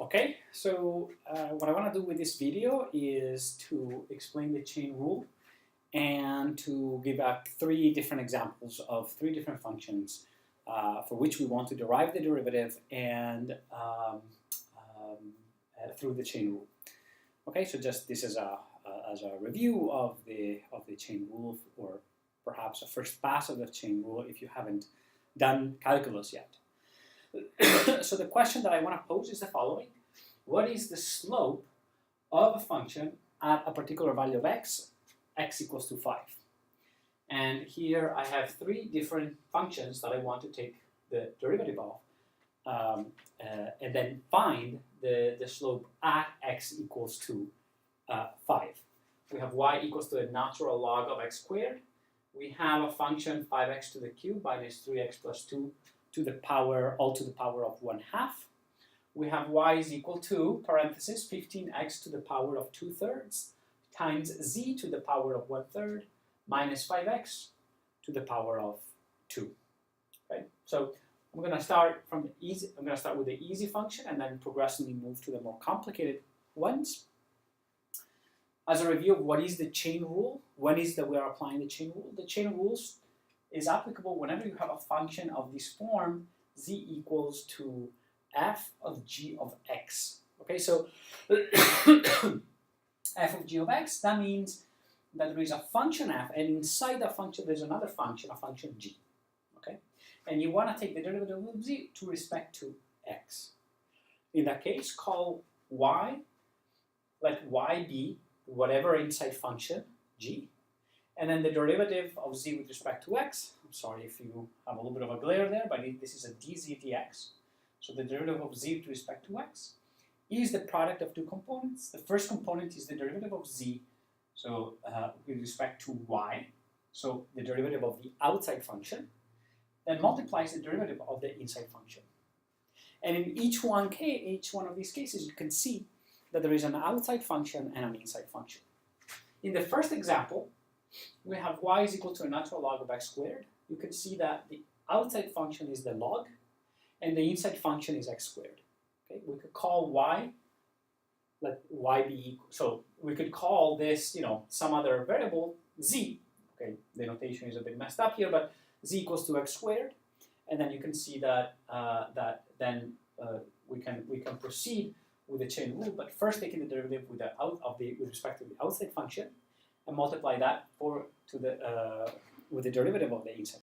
Okay, so what I want to do with this video is to explain the chain rule and to give out three different examples of three different functions for which we want to derive the derivative and through the chain rule. Okay, so just this is as a review of the chain rule, or perhaps a first pass of the chain rule if you haven't done calculus yet. So the question that I want to pose is the following. What is the slope of a function at a particular value of x equals to 5? And here I have three different functions that I want to take the derivative of and then find the slope at x equals to 5. We have y equals to the natural log of x squared. We have a function 5x to the cube minus 3x plus 2 to the power, all to the power of 1/2. We have y is equal to, parenthesis, 15x to the power of 2/3 times z to the power of 1/3 minus 5x to the power of 2. Okay, so I'm going to start from the easy. I'm going to start with the easy function and then progressively move to the more complicated ones. As a review of what is the chain rule, when is that we are applying the chain rule? The chain rules is applicable whenever you have a function of this form, z equals to f of g of x. Okay, so f of g of x, that means that there is a function f, and inside that function there's another function, a function g. Okay, and you want to take the derivative of z to respect to x. In that case, call y, let y be whatever inside function g, and then the derivative of z with respect to x, I'm sorry if you have a little bit of a glare there, but this is a dz dx. So the derivative of z with respect to x is the product of two components. The first component is the derivative of z, so with respect to y, so the derivative of the outside function, then multiplies the derivative of the inside function. And in each one of these cases, you can see that there is an outside function and an inside function. In the first example, we have y is equal to a natural log of x squared. You can see that the outside function is the log, and the inside function is x squared. Okay, we could call y, let y be equal, so we could call this, some other variable, z. Okay, the notation is a bit messed up here, but z equals to x squared, and then you can see that we can proceed with the chain rule, but first taking the derivative with respect to the outside function, and multiply that with the derivative of the inside